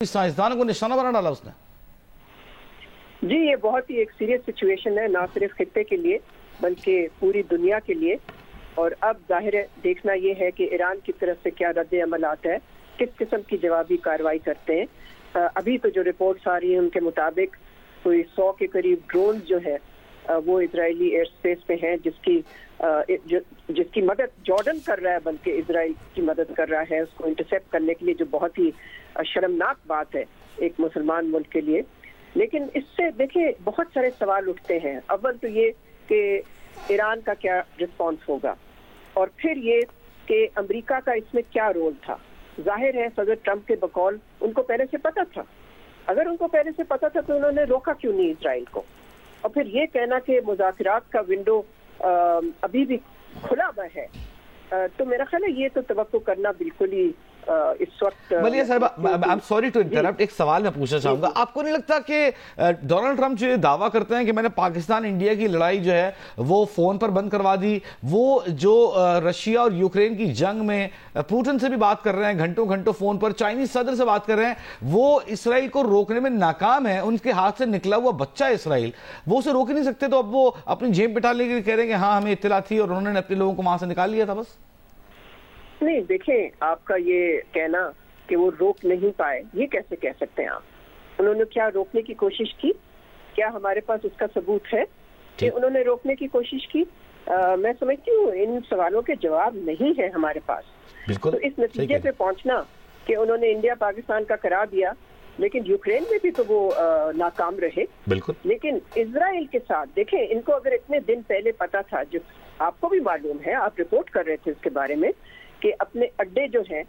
سائنسدانوں کو نشانہ بنا ڈالا اس نے. جی یہ بہت ہی ایک سیریس سچویشن ہے، نہ صرف خطے کے لیے بلکہ پوری دنیا کے لیے. اور اب ظاہر ہے دیکھنا یہ ہے کہ ایران کی طرف سے کیا رد عمل آتا ہے، کس قسم کی جوابی کارروائی کرتے ہیں. ابھی تو جو رپورٹس آ رہی ہیں ان کے مطابق کوئی 100 کے قریب ڈرونز جو ہے وہ اسرائیلی ایئر اسپیس پہ ہیں، جس کی مدد جارڈن کر رہا ہے، بلکہ اسرائیل کی مدد کر رہا ہے اس کو انٹرسیپٹ کرنے کے لیے، جو بہت ہی شرمناک بات ہے ایک مسلمان ملک کے لیے. لیکن اس سے دیکھیں بہت سارے سوال اٹھتے ہیں. اول تو یہ کہ ایران کا کیا رسپانس ہوگا، اور پھر یہ کہ امریکہ کا اس میں کیا رول تھا. ظاہر ہے صدر ٹرمپ کے بقول ان کو پہلے سے پتا تھا. اگر ان کو پہلے سے پتا تھا تو انہوں نے روکا کیوں نہیں اسرائیل کو. اور پھر یہ کہنا کہ مذاکرات کا ونڈو ابھی بھی کھلا ہوا ہے، تو میرا خیال ہے یہ تو توقع کرنا بالکل ہی اس وقت. ملیحہ صاحبہ I'm sorry to interrupt، ایک سوال میں پوچھنا چاہوں گا. آپ کو نہیں لگتا کہ ڈونلڈ ٹرمپ جو یہ دعویٰ کرتے ہیں کہ میں نے پاکستان انڈیا کی لڑائی جو ہے وہ فون پر بند کروا دی، وہ جو رشیا اور یوکرین کی جنگ میں پوٹن سے بھی بات کر رہے ہیں گھنٹوں گھنٹوں فون پر، چائنیز صدر سے بات کر رہے ہیں، وہ اسرائیل کو روکنے میں ناکام ہے. ان کے ہاتھ سے نکلا ہوا بچہ ہے اسرائیل، وہ اسے روک نہیں سکتے، تو اب وہ اپنی جیب بٹھانے کے لیے کہہ رہے ہیں کہ ہاں ہمیں اطلاع تھی اور انہوں نے اپنے لوگوں کو وہاں سے نکال لیا تھا. بس نہیں، دیکھیں آپ کا یہ کہنا کہ وہ روک نہیں پائے، یہ کیسے کہہ سکتے ہیں آپ؟ انہوں نے کیا روکنے کی کوشش کی؟ کیا ہمارے پاس اس کا ثبوت ہے کہ انہوں نے روکنے کی کوشش کی؟ میں سمجھتی ہوں ان سوالوں کے جواب نہیں ہے ہمارے پاس. تو اس نتیجے پہ پہنچنا کہ انہوں نے انڈیا پاکستان کا کرا دیا، لیکن یوکرین میں بھی تو وہ ناکام رہے. لیکن اسرائیل کے ساتھ دیکھیں، ان کو اگر اتنے دن پہلے پتا تھا، جو آپ کو بھی معلوم ہے، آپ رپورٹ کر رہے تھے اس کے بارے میں، کہ اپنے اڈے جو ہیں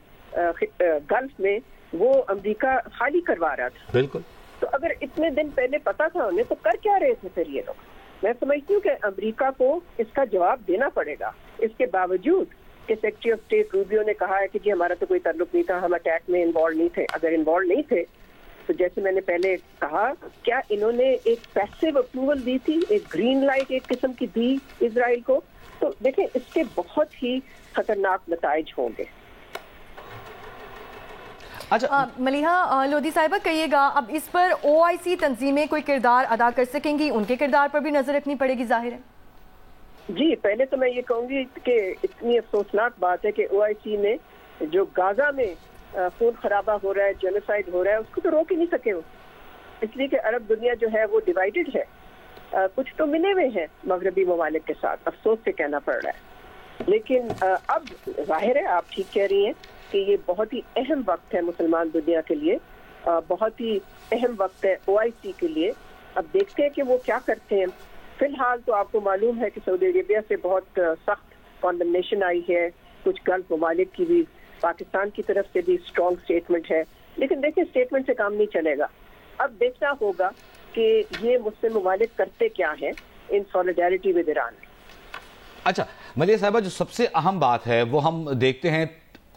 گلف میں وہ امریکہ خالی کروا رہا تھا. بالکل. تو اگر اتنے دن پہلے پتا تھا انہیں تو کر کیا رہے تھے پھر یہ لوگ؟ میں سمجھتی ہوں کہ امریکہ کو اس کا جواب دینا پڑے گا، اس کے باوجود کہ سیکرٹری آف اسٹیٹ روبیو نے کہا ہے کہ جی ہمارا تو کوئی تعلق نہیں تھا، ہم اٹیک میں انوالو نہیں تھے. اگر انوالو نہیں تھے تو جیسے میں نے پہلے کہا، کیا انہوں نے ایک پیسو اپروول دی تھی، ایک گرین لائٹ ایک قسم کی دی اسرائیل کو؟ تو دیکھیں اس کے بہت ہی خطرناک نتائج ہوں گے. اچھا ملیحہ لودھی صاحبہ کہیے گا، اب اس پر OIC تنظیمیں کوئی کردار ادا کر سکیں گی؟ ان کے کردار پر بھی نظر رکھنی پڑے گی ظاہر ہے. جی پہلے تو میں یہ کہوں گی کہ اتنی افسوسناک بات ہے کہ OIC نے جو غازہ میں خون خرابہ ہو رہا ہے، جینوسائیڈ ہو رہا ہے، اس کو تو روک ہی نہیں سکے وہ، اس لیے کہ عرب دنیا جو ہے وہ ڈیوائیڈڈ ہے. کچھ تو ملے ہوئے ہیں مغربی ممالک کے ساتھ، افسوس سے کہنا پڑ رہا ہے. لیکن اب ظاہر ہے آپ ٹھیک کہہ رہی ہیں کہ یہ بہت ہی اہم وقت ہے مسلمان دنیا کے لیے، بہت ہی اہم وقت ہے OIC کے لیے. اب دیکھتے ہیں کہ وہ کیا کرتے ہیں. فی الحال تو آپ کو معلوم ہے کہ سعودی عربیہ سے بہت سخت کانڈمنیشن آئی ہے، کچھ گلف ممالک کی بھی، پاکستان کی طرف سے بھی اسٹرانگ اسٹیٹمنٹ ہے. لیکن دیکھیں اسٹیٹمنٹ سے کام نہیں چلے گا، اب دیکھنا ہوگا کہ یہ مسلم ممالک کرتے کیا ہیں ان سولیڈیرٹی ود ایران. اچھا ملیحہ صاحبہ، جو سب سے اہم بات ہے وہ ہم دیکھتے ہیں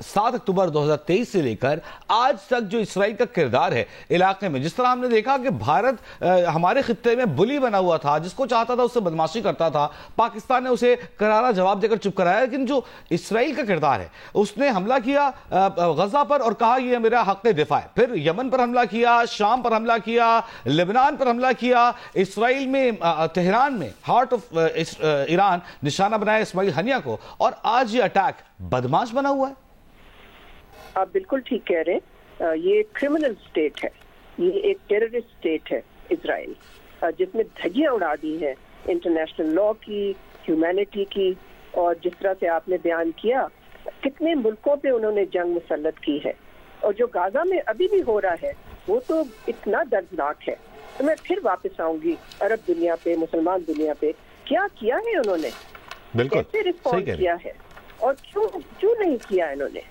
7 اکتوبر 2023 سے لے کر آج تک جو اسرائیل کا کردار ہے علاقے میں. جس طرح ہم نے دیکھا کہ بھارت ہمارے خطے میں بلی بنا ہوا تھا، جس کو چاہتا تھا اس سے بدماشی کرتا تھا، پاکستان نے اسے کرارا جواب دے کر چپ کرایا. لیکن جو اسرائیل کا کردار ہے، اس نے حملہ کیا غزہ پر اور کہا یہ میرا حق دفاع ہے، پھر یمن پر حملہ کیا، شام پر حملہ کیا، لبنان پر حملہ کیا، اسرائیل میں تہران میں ہارٹ آف ایران نشانہ بنایا اسماعیل ہنیہ کو، اور آج یہ اٹیک بدماش بنا ہوا ہے. آپ بالکل ٹھیک کہہ رہے ہیں، یہ کرمنل سٹیٹ ہے، یہ ایک ٹیررسٹ سٹیٹ ہے اسرائیل، جس نے دھجیاں اڑا دی ہیں انٹرنیشنل لا کی، ہیومینٹی کی. اور جس طرح سے آپ نے بیان کیا کتنے ملکوں پہ انہوں نے جنگ مسلط کی ہے. اور جو غازہ میں ابھی بھی ہو رہا ہے وہ تو اتنا دردناک ہے. تو میں پھر واپس آؤں گی عرب دنیا پہ، مسلمان دنیا پہ، کیا کیا ہے انہوں نے، کیسے رسپونس کیا ہے، اور کیوں نہیں کیا انہوں نے.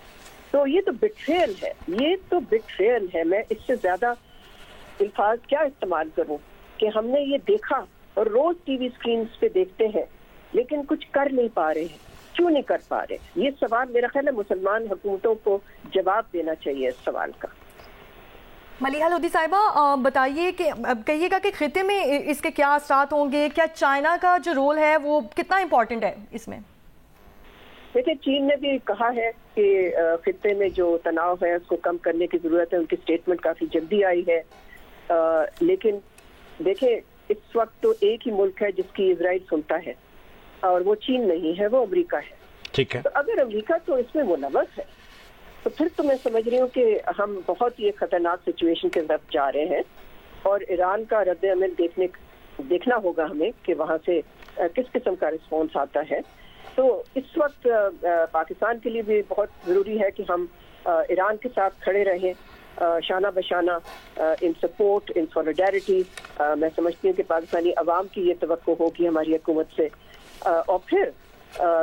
تو یہ تو بٹریل ہے، یہ تو بٹریل ہے. میں اس سے زیادہ الفاظ کیا استعمال کروں کہ ہم نے یہ دیکھا اور روز ٹی وی سکرینز پہ دیکھتے ہیں لیکن کچھ کر نہیں پا رہے ہیں. کیوں نہیں کر پا رہے؟ یہ سوال میرا خیال ہے مسلمان حکومتوں کو جواب دینا چاہیے اس سوال کا. ملیحہ لودھی صاحبہ بتائیے کہ کہیے گا کہ خطے میں اس کے کیا اثرات ہوں گے؟ کیا چائنا کا جو رول ہے وہ کتنا امپورٹنٹ ہے اس میں؟ دیکھیں چین نے بھی کہا ہے کہ خطے میں جو تناؤ ہے اس کو کم کرنے کی ضرورت ہے. ان کی اسٹیٹمنٹ کافی جلدی آئی ہے, لیکن دیکھیں اس وقت تو ایک ہی ملک ہے جس کی اسرائیل سنتا ہے, اور وہ چین نہیں ہے, وہ امریکہ ہے. ٹھیک ہے, تو اگر امریکہ تو اس میں ملوث ہے تو پھر تو میں سمجھ رہی ہوں کہ ہم بہت ہی ایک خطرناک سچویشن کی طرف جا رہے ہیں, اور ایران کا رد عمل دیکھنا ہوگا ہمیں کہ وہاں سے کس قسم کا رسپانس آتا ہے. تو اس وقت پاکستان کے لیے بھی بہت ضروری ہے کہ ہم ایران کے ساتھ کھڑے رہیں شانہ بشانہ, ان سپورٹ, ان سولیڈیرٹی. میں سمجھتی ہوں کہ پاکستانی عوام کی یہ توقع ہوگی ہماری حکومت سے. اور پھر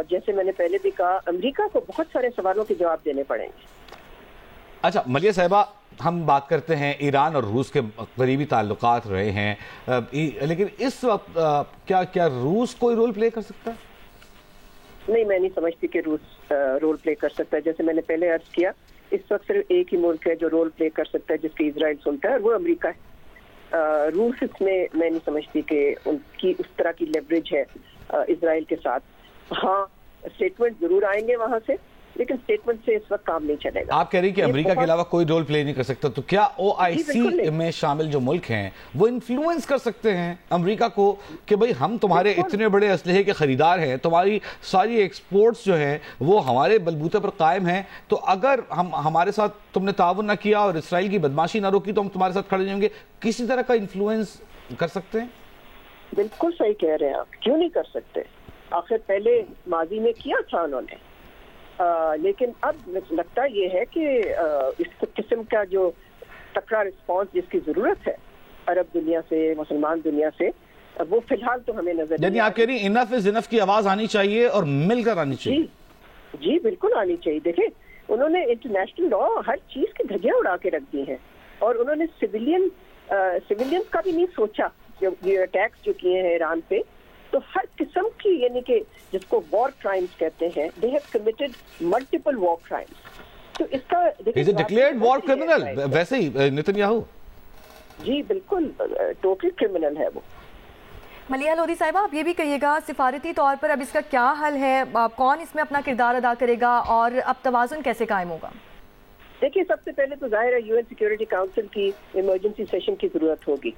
جیسے میں نے پہلے بھی کہا, امریکہ کو بہت سارے سوالوں کے جواب دینے پڑیں گے. اچھا ملیحہ صاحبہ, ہم بات کرتے ہیں ایران اور روس کے قریبی تعلقات رہے ہیں, لیکن اس وقت کیا روس کوئی رول پلے کر سکتا ہے؟ نہیں, میں نہیں سمجھتی کہ روس رول پلے کر سکتا ہے. جیسے میں نے پہلے عرض کیا, اس وقت صرف ایک ہی ملک ہے جو رول پلے کر سکتا ہے جس کی اسرائیل سنتا ہے, اور وہ امریکہ ہے. روس اس میں نہیں سمجھتی کہ ان کی اس طرح کی لیوریج ہے اسرائیل کے ساتھ. ہاں اسٹیٹمنٹ ضرور آئیں گے وہاں سے, لیکن اسٹیٹمنٹ سے اس وقت کام نہیں چلے گا. آپ کہہ رہی کہ امریکہ کے علاوہ کوئی رول پلے نہیں کر سکتا, تو کیا او آئی سی میں شامل جو ملک ہیں وہ انفلوئنس کر سکتے ہیں امریکہ کو کہ بھئی ہم تمہارے اتنے بڑے اسلحے کے خریدار ہیں, تمہاری ساری ایکسپورٹس جو ہیں وہ ہمارے بلبوتے پر قائم ہیں, تو اگر ہمارے ساتھ تم نے تعاون نہ کیا اور اسرائیل کی بدماشی نہ روکی تو ہم تمہارے ساتھ کھڑے رہیں گے. کسی طرح کا انفلوئنس کر سکتے ہیں؟ بالکل صحیح کہہ رہے ہیں آپ, کیوں نہیں کر سکتے؟ آخر پہلے ماضی میں کیا تھا انہوں نے, لیکن اب لگتا یہ ہے کہ اس قسم کا جو تکڑا رسپانس جس کی ضرورت ہے عرب دنیا سے, مسلمان دنیا سے, وہ فی الحال تو ہمیں نظر نہیں. یعنی آپ کہہ رہی ہیں انف از انف کی آواز آنی چاہیے اور مل کر آنی چاہیے. جی بالکل آنی چاہیے. دیکھیں انہوں نے انٹرنیشنل لا ہر چیز کی دھجیاں اڑا کے رکھ دی ہیں, اور انہوں نے سویلینز کا بھی نہیں سوچا. یہ اٹیکس جو کیے ہیں ایران پہ, تو ہر قسم کی, یعنی کہ جس کو وار کرائمز کہتے ہیں, they have committed multiple war crimes. تو اس کا is it declared war criminal ویسے ہی نیتن یاہو؟ جی بالکل ٹوٹل کرمنل ہے وہ. ملیحہ لودھی صاحبہ, آپ یہ بھی کہیے گا سفارتی طور پر اب اس کا کیا حل ہے, کون اس میں اپنا کردار ادا کرے گا, اور اب توازن کیسے قائم ہوگا؟ دیکھیے سب سے پہلے تو ظاہر ہے UN سیکیورٹی کاؤنسل کی ایمرجنسی سیشن کی ضرورت ہوگی,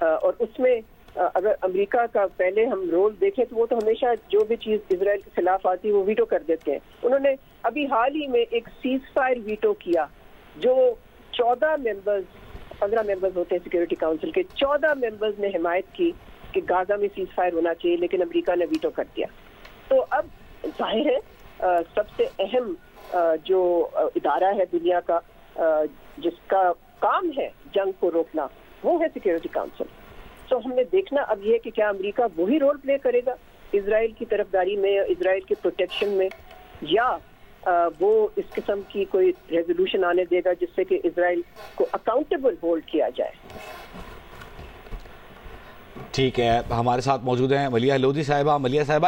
اور اس میں اگر امریکہ کا پہلے ہم رول دیکھیں تو وہ تو ہمیشہ جو بھی چیز اسرائیل کے خلاف آتی ہے وہ ویٹو کر دیتے ہیں. انہوں نے ابھی حال ہی میں ایک سیز فائر ویٹو کیا, جو 15 ممبرز ہوتے ہیں سیکیورٹی کاؤنسل کے, 14 ممبرز نے حمایت کی کہ غزہ میں سیز فائر ہونا چاہیے, لیکن امریکہ نے ویٹو کر دیا. تو اب ظاہر ہے سب سے اہم جو ادارہ ہے دنیا کا جس کا کام ہے جنگ کو روکنا, وہ ہے سیکیورٹی کاؤنسل. تو ہم نے دیکھنا اب یہ کہ کیا امریکہ وہی رول پلے کرے گا اسرائیل کی طرفداری میں, اسرائیل کے پروٹیکشن میں, یا وہ اس قسم کی کوئی ریزولوشن آنے دے گا جس سے کہ اسرائیل کو اکاؤنٹیبل ہولڈ کیا جائے. ٹھیک ہے, ہمارے ساتھ موجود ہیں ملیحہ لودھی صاحبہ. ملیحہ صاحبہ,